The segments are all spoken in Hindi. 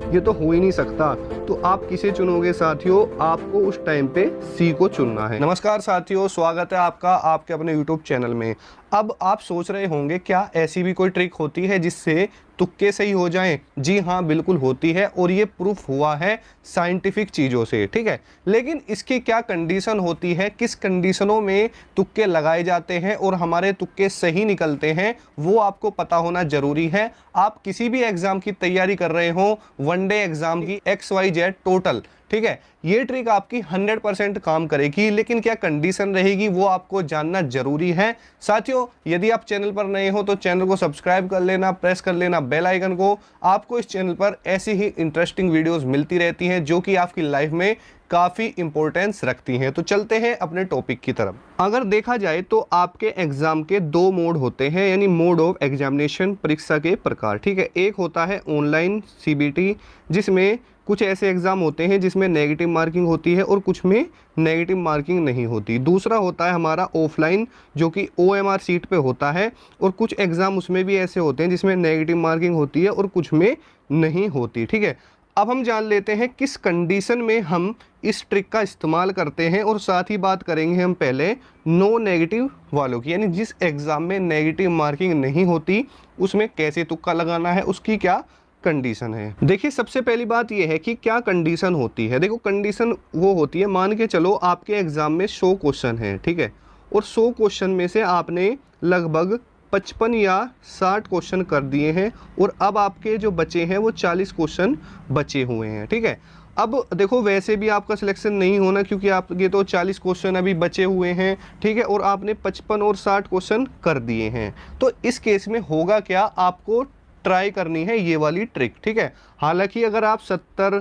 ये तो हो ही नहीं सकता। तो आप किसे चुनोगे साथियों? आपको उस टाइम पे सी को चुनना है। नमस्कार साथियों, स्वागत है आपका आपके अपने यूट्यूब चैनल में। अब आप सोच रहे होंगे क्या ऐसी भी कोई ट्रिक होती है जिससे तुक्के सही हो जाएं? जी हाँ, बिल्कुल होती है और ये प्रूफ हुआ है साइंटिफिक चीज़ों से, ठीक है। लेकिन इसकी क्या कंडीशन होती है, किस कंडीशनों में तुक्के लगाए जाते हैं और हमारे तुक्के सही निकलते हैं, वो आपको पता होना जरूरी है। आप किसी भी एग्जाम की तैयारी कर रहे हो, वनडे एग्जाम की, XYZ टोटल, ठीक है, ये ट्रिक आपकी 100% काम करेगी। लेकिन क्या कंडीशन रहेगी वो आपको जानना जरूरी है। साथियों, यदि आप चैनल पर नए हो तो चैनल को सब्सक्राइब कर लेना, प्रेस कर लेना बेल आइकन को। आपको इस चैनल पर ऐसी ही इंटरेस्टिंग वीडियोस मिलती रहती हैं जो कि आपकी लाइफ में काफ़ी इंपॉर्टेंस रखती हैं। तो चलते हैं अपने टॉपिक की तरफ। अगर देखा जाए तो आपके एग्जाम के दो मोड होते हैं, यानी मोड ऑफ एग्जामिनेशन, परीक्षा के प्रकार, ठीक है। एक होता है ऑनलाइन CBT, जिसमें कुछ ऐसे एग्ज़ाम होते हैं जिसमें नेगेटिव मार्किंग होती है और कुछ में नेगेटिव मार्किंग नहीं होती। दूसरा होता है हमारा ऑफलाइन, जो कि OMR सीट पे होता है, और कुछ एग्ज़ाम उसमें भी ऐसे होते हैं जिसमें नेगेटिव मार्किंग होती है और कुछ में नहीं होती, ठीक है। अब हम जान लेते हैं किस कंडीशन में हम इस ट्रिक का इस्तेमाल करते हैं, और साथ ही बात करेंगे हम पहले नो नेगेटिव वालों की, यानी जिस एग्ज़ाम में नेगेटिव मार्किंग नहीं होती उसमें कैसे तुक्का लगाना है, उसकी क्या कंडीशन है। देखिए, सबसे पहली बात यह है कि क्या कंडीशन होती है। देखो, कंडीशन वो होती है, मान के चलो आपके एग्जाम में 100 क्वेश्चन है, ठीक है, और 100 क्वेश्चन में से आपने लगभग 55 या 60 क्वेश्चन कर दिए हैं, और अब आपके जो बचे हैं वो 40 क्वेश्चन बचे हुए हैं, ठीक है। अब देखो, वैसे भी आपका सिलेक्शन नहीं होना, क्योंकि आपके तो 40 क्वेश्चन अभी बचे हुए हैं, ठीक है, और आपने 55 और 60 क्वेश्चन कर दिए हैं। तो इस केस में होगा क्या, आपको ट्राई करनी है ये वाली ट्रिक, ठीक है। हालांकि अगर आप 70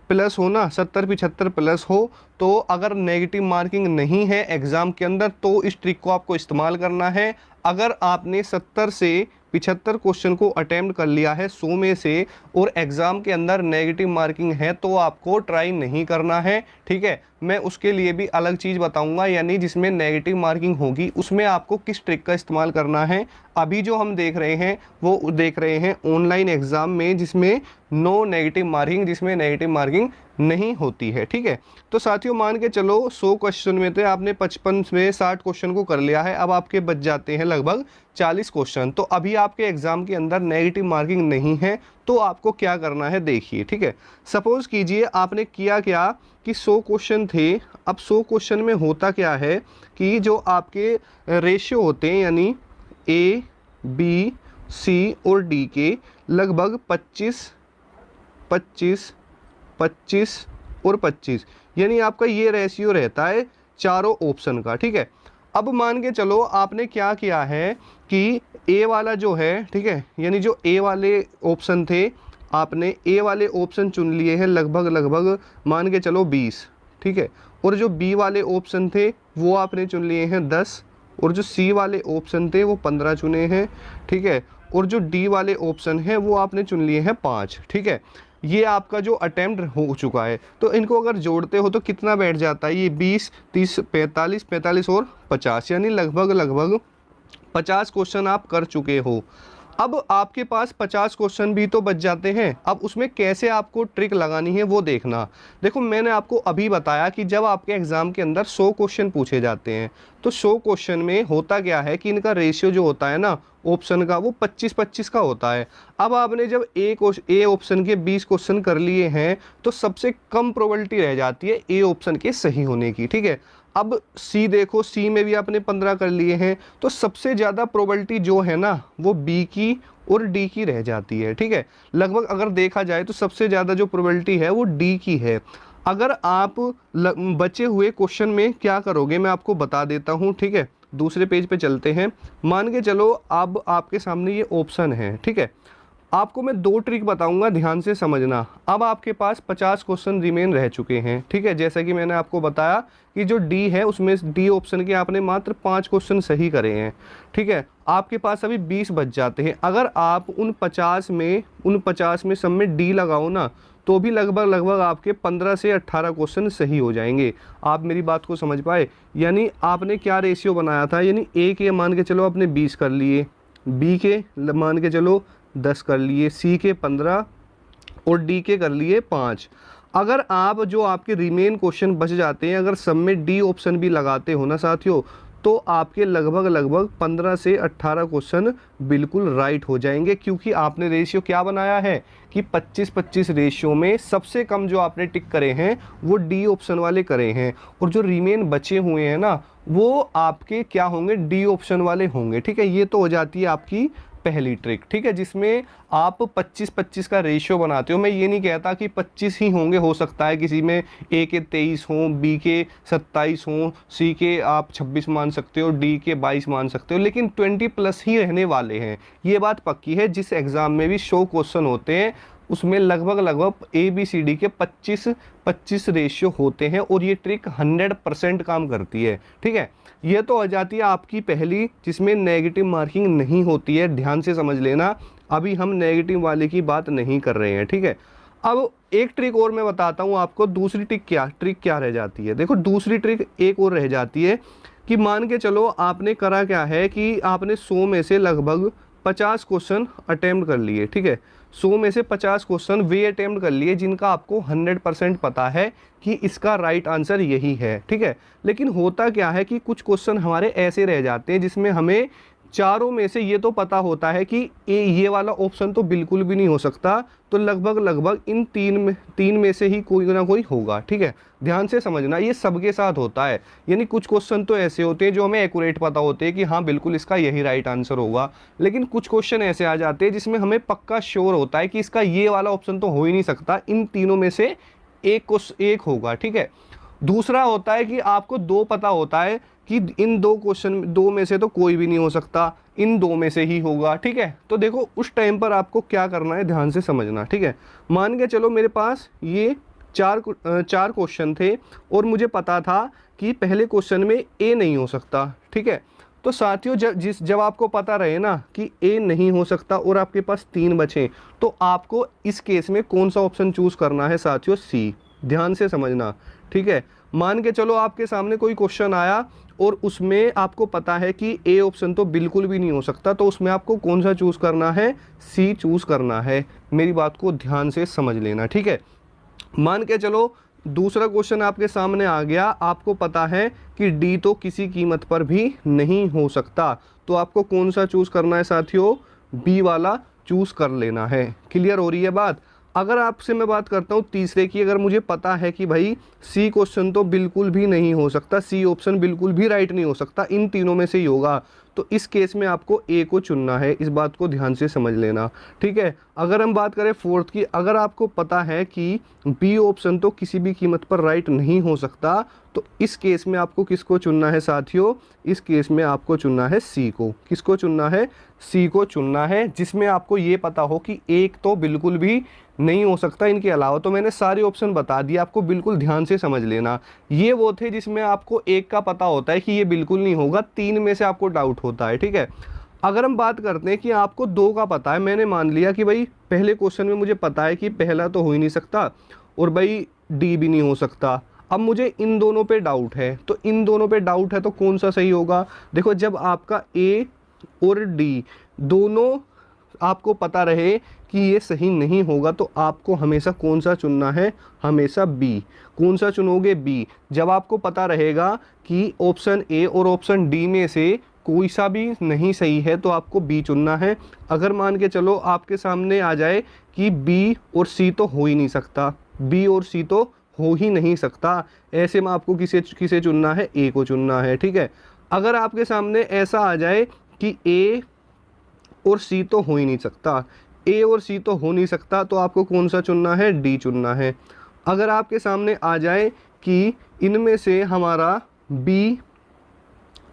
प्लस हो ना, 70-75 प्लस हो, तो अगर नेगेटिव मार्किंग नहीं है एग्ज़ाम के अंदर तो इस ट्रिक को आपको इस्तेमाल करना है। अगर आपने 70 से 75 क्वेश्चन को अटेम्प्ट कर लिया है 100 में से, और एग्ज़ाम के अंदर नेगेटिव मार्किंग है, तो आपको ट्राई नहीं करना है, ठीक है। मैं उसके लिए भी अलग चीज़ बताऊंगा, यानी जिसमें नेगेटिव मार्किंग होगी उसमें आपको किस ट्रिक का इस्तेमाल करना है। अभी जो हम देख रहे हैं वो देख रहे हैं ऑनलाइन एग्ज़ाम में, जिसमें नो नेगेटिव मार्किंग, जिसमें नेगेटिव मार्किंग नहीं होती है, ठीक है। तो साथियों, मान के चलो 100 क्वेश्चन में थे, आपने 55 में 60 क्वेश्चन को कर लिया है, अब आपके बच जाते हैं लगभग 40 क्वेश्चन। तो अभी आपके एग्जाम के अंदर नेगेटिव मार्किंग नहीं है, तो आपको क्या करना है देखिए, ठीक है। सपोज कीजिए आपने किया क्या कि 100 क्वेश्चन थे। अब 100 क्वेश्चन में होता क्या है कि जो आपके रेशियो होते हैं, यानी A, B, C और D के लगभग 25, 25, 25 और 25, यानी आपका ये रेशियो रहता है चारों ऑप्शन का, ठीक है। अब मान के चलो आपने क्या किया है कि A वाला जो है, ठीक है, यानी जो A वाले ऑप्शन थे, आपने A वाले ऑप्शन चुन लिए हैं लगभग मान के चलो 20, ठीक है, और जो B वाले ऑप्शन थे वो आपने चुन लिए हैं 10, और जो C वाले ऑप्शन थे वो 15 चुने हैं, ठीक है, और जो D वाले ऑप्शन है वो आपने चुन लिए हैं 5, ठीक है। ये आपका जो अटेम्प्ट हो चुका है, तो इनको अगर जोड़ते हो तो कितना बैठ जाता है, ये 20, 30, 45, 45 और 50, यानी लगभग 50 क्वेश्चन आप कर चुके हो। अब आपके पास 50 क्वेश्चन भी तो बच जाते हैं। अब उसमें कैसे आपको ट्रिक लगानी है वो देखना। देखो, मैंने आपको अभी बताया कि जब आपके एग्ज़ाम के अंदर 100 क्वेश्चन पूछे जाते हैं, तो 100 क्वेश्चन में होता क्या है कि इनका रेशियो जो होता है ना ऑप्शन का, वो 25-25 का होता है। अब आपने जब ए ऑप्शन के 20 क्वेश्चन कर लिए हैं, तो सबसे कम प्रोबेबिलिटी रह जाती है ए ऑप्शन के सही होने की, ठीक है। अब सी देखो, सी में भी आपने 15 कर लिए हैं, तो सबसे ज़्यादा प्रोबेबिलिटी जो है ना वो बी की और डी की रह जाती है, ठीक है। लगभग अगर देखा जाए तो सबसे ज़्यादा जो प्रोबेबिलिटी है वो डी की है। अगर आप बचे हुए क्वेश्चन में क्या करोगे मैं आपको बता देता हूँ, ठीक है। दूसरे पेज पे चलते हैं। मान के चलो अब आपके सामने ये ऑप्शन है, ठीक है। आपको मैं 2 ट्रिक बताऊंगा, ध्यान से समझना। अब आपके पास 50 क्वेश्चन रिमेन रह चुके हैं, ठीक है। जैसा कि मैंने आपको बताया कि जो डी है उसमें डी ऑप्शन के आपने मात्र 5 क्वेश्चन सही करे हैं, ठीक है। आपके पास अभी 20 बच जाते हैं। अगर आप उन 50 में सब में डी लगाओ ना, तो भी लगभग आपके 15 से 18 क्वेश्चन सही हो जाएंगे। आप मेरी बात को समझ पाए? यानी आपने क्या रेशियो बनाया था, यानी ए के मान के चलो आपने 20 कर लिए, बी के मान के चलो 10 कर लिए, सी के 15 और डी के कर लिए 5। अगर आप जो आपके रिमेन क्वेश्चन बच जाते हैं, अगर सब में डी ऑप्शन भी लगाते हो ना साथियों, तो आपके लगभग 15 से 18 क्वेश्चन बिल्कुल राइट हो जाएंगे, क्योंकि आपने रेशियो क्या बनाया है कि 25-25 रेशियो में सबसे कम जो आपने टिक करे हैं वो डी ऑप्शन वाले करे हैं, और जो रिमेन बचे हुए हैं ना वो आपके क्या होंगे, डी ऑप्शन वाले होंगे। ठीक है, ये तो हो जाती है आपकी पहली ट्रिक। ठीक है, जिसमें आप 25-25 का रेशियो बनाते हो। मैं ये नहीं कहता कि 25 ही होंगे, हो सकता है किसी में ए के 23 हों, बी के 27 हों, सी के आप 26 मान सकते हो, डी के 22 मान सकते हो, लेकिन 20+ ही रहने वाले हैं, ये बात पक्की है। जिस एग्ज़ाम में भी 100 क्वेश्चन होते हैं उसमें लगभग ABCD के 25-25 रेशियो होते हैं, और ये ट्रिक 100% काम करती है। ठीक है, ये तो हो जाती है आपकी पहली, जिसमें नेगेटिव मार्किंग नहीं होती है, ध्यान से समझ लेना। अभी हम नेगेटिव वाले की बात नहीं कर रहे हैं। ठीक है, अब एक ट्रिक और मैं बताता हूँ आपको। दूसरी ट्रिक क्या रह जाती है, देखो दूसरी ट्रिक एक और रह जाती है कि मान के चलो आपने करा क्या है कि आपने 100 में से लगभग 50 क्वेश्चन अटेम्प्ट कर लिए। ठीक है, 100 में से 50 क्वेश्चन वे अटेम्प्ट कर लिए जिनका आपको 100% पता है कि इसका राइट आंसर यही है। ठीक है, लेकिन होता क्या है कि कुछ क्वेश्चन हमारे ऐसे रह जाते हैं जिसमें हमें चारों में से ये तो पता होता है कि ये वाला ऑप्शन तो बिल्कुल भी नहीं हो सकता, तो लगभग इन तीन में से ही कोई ना कोई होगा। ठीक है, ध्यान से समझना, ये सबके साथ होता है। यानी कुछ क्वेश्चन तो ऐसे होते हैं जो हमें एक्यूरेट पता होते हैं कि हाँ बिल्कुल इसका यही राइट आंसर होगा, लेकिन कुछ क्वेश्चन ऐसे आ जाते हैं जिसमें हमें पक्का श्योर होता है कि इसका ये वाला ऑप्शन तो हो ही नहीं सकता, इन तीनों में से एक होगा। ठीक है, दूसरा होता है कि आपको दो पता होता है कि इन दो में से तो कोई भी नहीं हो सकता, इन दो में से ही होगा। ठीक है, तो देखो उस टाइम पर आपको क्या करना है, ध्यान से समझना। ठीक है, मान के चलो मेरे पास ये चार क्वेश्चन थे और मुझे पता था कि पहले क्वेश्चन में ए नहीं हो सकता। ठीक है, तो साथियों जब आपको पता रहे ना कि ए नहीं हो सकता और आपके पास 3 बचे, तो आपको इस केस में कौन सा ऑप्शन चूज करना है साथियों, सी। ध्यान से समझना। ठीक है, मान के चलो आपके सामने कोई क्वेश्चन आया और उसमें आपको पता है कि ए ऑप्शन तो बिल्कुल भी नहीं हो सकता, तो उसमें आपको कौन सा चूज करना है, सी चूज करना है। मेरी बात को ध्यान से समझ लेना। ठीक है, मान के चलो दूसरा क्वेश्चन आपके सामने आ गया, आपको पता है कि डी तो किसी कीमत पर भी नहीं हो सकता, तो आपको कौन सा चूज करना है साथियों, बी वाला चूज कर लेना है। क्लियर हो रही है बात। अगर आपसे मैं बात करता हूँ तीसरे की, अगर मुझे पता है कि भाई सी क्वेश्चन तो बिल्कुल भी नहीं हो सकता, सी ऑप्शन बिल्कुल भी राइट नहीं हो सकता, इन तीनों में से ही होगा, तो इस केस में आपको ए को चुनना है। इस बात को ध्यान से समझ लेना। ठीक है, अगर हम बात करें फोर्थ की, अगर आपको पता है कि बी ऑप्शन तो किसी भी कीमत पर राइट नहीं हो सकता, तो इस केस में आपको किसको चुनना है साथियों, इस केस में आपको चुनना है सी को। किसको चुनना है, सी को चुनना है, जिसमें आपको ये पता हो कि एक तो बिल्कुल भी नहीं हो सकता, इनके अलावा तो मैंने सारे ऑप्शन बता दिए, आपको बिल्कुल ध्यान से समझ लेना। ये वो थे जिसमें आपको एक का पता होता है कि ये बिल्कुल नहीं होगा, 3 में से आपको डाउट होता है। ठीक है, अगर हम बात करते हैं कि आपको 2 का पता है, मैंने मान लिया कि भाई पहले क्वेश्चन में मुझे पता है कि पहला तो हो ही नहीं सकता और भाई डी भी नहीं हो सकता, अब मुझे इन दोनों पे डाउट है, तो इन दोनों पे डाउट है तो कौन सा सही होगा। देखो जब आपका ए और डी दोनों आपको पता रहे कि ये सही नहीं होगा, तो आपको हमेशा कौन सा चुनना है, हमेशा बी। कौन सा चुनोगे, बी। जब आपको पता रहेगा कि ऑप्शन ए और ऑप्शन डी में से कोई सा भी नहीं सही है, तो आपको बी चुनना है। अगर मान के चलो आपके सामने आ जाए कि बी और सी तो हो ही नहीं सकता, बी और सी तो हो ही नहीं सकता, ऐसे में आपको किसे चुनना है, ए को चुनना है। ठीक है, अगर आपके सामने ऐसा आ जाए कि ए और सी तो हो ही नहीं सकता, ए और सी तो हो नहीं सकता, तो आपको कौन सा चुनना है, डी चुनना है। अगर आपके सामने आ जाए कि इनमें से हमारा बी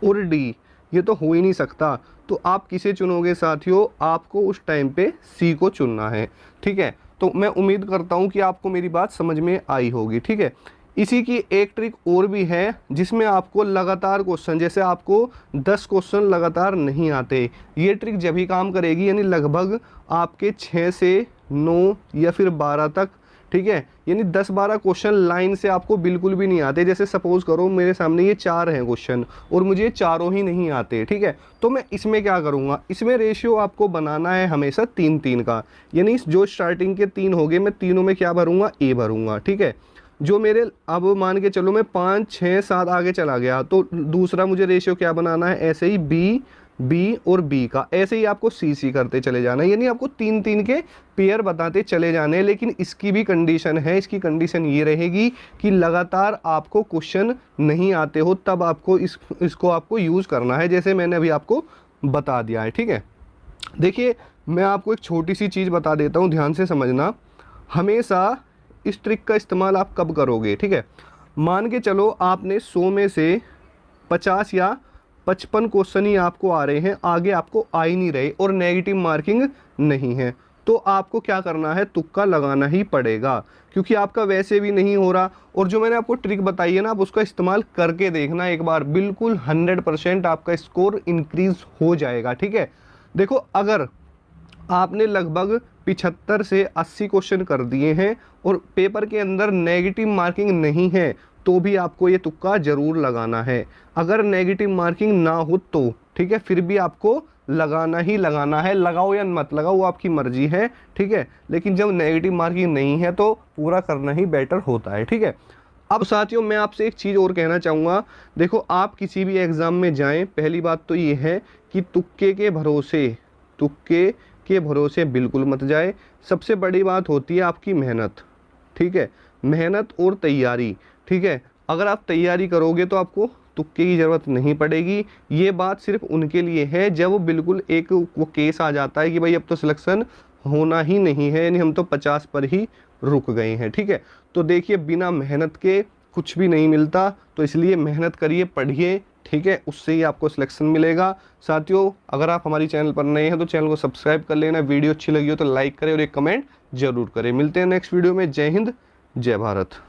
और डी ये तो हो ही नहीं सकता, तो आप किसे चुनोगे साथियों, आपको उस टाइम पे सी को चुनना है। ठीक है, तो मैं उम्मीद करता हूँ कि आपको मेरी बात समझ में आई होगी। ठीक है, इसी की एक ट्रिक और भी है जिसमें आपको लगातार क्वेश्चन, जैसे आपको 10 क्वेश्चन लगातार नहीं आते, ये ट्रिक जब ही काम करेगी, यानी लगभग आपके 6 से 9 या फिर 12 तक ठीक है। यानी 10-12 क्वेश्चन लाइन से आपको बिल्कुल भी नहीं आते। जैसे सपोज करो मेरे सामने ये 4 हैं क्वेश्चन और मुझे ये चारों ही नहीं आते, ठीक है, तो मैं इसमें क्या करूँगा, इसमें रेशियो आपको बनाना है हमेशा 3-3 का। यानी जो स्टार्टिंग के 3 हो गए, मैं तीनों में क्या भरूँगा, ए भरूँगा, ठीक है। जो मेरे, अब मान के चलो मैं 5, 6, 7 आगे चला गया, तो दूसरा मुझे रेशियो क्या बनाना है, ऐसे ही बी और बी का, ऐसे ही आपको सी करते चले जाना है। यानी आपको 3-3 के पेयर बताते चले जाने हैं। लेकिन इसकी भी कंडीशन है, इसकी कंडीशन ये रहेगी कि लगातार आपको क्वेश्चन नहीं आते हो, तब आपको इसको आपको यूज़ करना है, जैसे मैंने अभी आपको बता दिया है, ठीक है। देखिए मैं आपको एक छोटी सी चीज़ बता देता हूँ, ध्यान से समझना। हमेशा इस ट्रिक का इस्तेमाल आप कब करोगे, ठीक है। मान के चलो आपने 100 में से 50 या 55 क्वेश्चन ही आपको आ रहे हैं, आगे आपको आ ही नहीं रहे और नेगेटिव मार्किंग नहीं है, तो आपको क्या करना है, तुक्का लगाना ही पड़ेगा, क्योंकि आपका वैसे भी नहीं हो रहा। और जो मैंने आपको ट्रिक बताई है ना, आप उसका इस्तेमाल करके देखना एक बार, बिल्कुल 100% आपका स्कोर इंक्रीज हो जाएगा, ठीक है। देखो अगर आपने लगभग 75 से 80 क्वेश्चन कर दिए हैं और पेपर के अंदर नेगेटिव मार्किंग नहीं है, तो भी आपको ये तुक्का ज़रूर लगाना है। अगर नेगेटिव मार्किंग ना हो तो ठीक है, फिर भी आपको लगाना ही लगाना है। लगाओ या मत लगाओ वो आपकी मर्जी है, ठीक है। लेकिन जब नेगेटिव मार्किंग नहीं है तो पूरा करना ही बेटर होता है, ठीक है। अब साथियों मैं आपसे एक चीज़ और कहना चाहूँगा। देखो आप किसी भी एग्ज़ाम में जाएं, पहली बात तो ये है कि तुक्के के भरोसे बिल्कुल मत जाए। सबसे बड़ी बात होती है आपकी मेहनत, ठीक है, मेहनत और तैयारी, ठीक है। अगर आप तैयारी करोगे तो आपको तुक्के की ज़रूरत नहीं पड़ेगी। ये बात सिर्फ उनके लिए है जब वो बिल्कुल एक वो केस आ जाता है कि भाई अब तो सिलेक्शन होना ही नहीं है, यानी हम तो 50 पर ही रुक गए हैं, ठीक है। तो देखिए बिना मेहनत के कुछ भी नहीं मिलता, तो इसलिए मेहनत करिए, पढ़िए, ठीक है, उससे ही आपको सिलेक्शन मिलेगा। साथियों अगर आप हमारी चैनल पर नए हैं तो चैनल को सब्सक्राइब कर लेना, वीडियो अच्छी लगी हो तो लाइक करें और एक कमेंट जरूर करें। मिलते हैं नेक्स्ट वीडियो में। जय हिंद, जय भारत।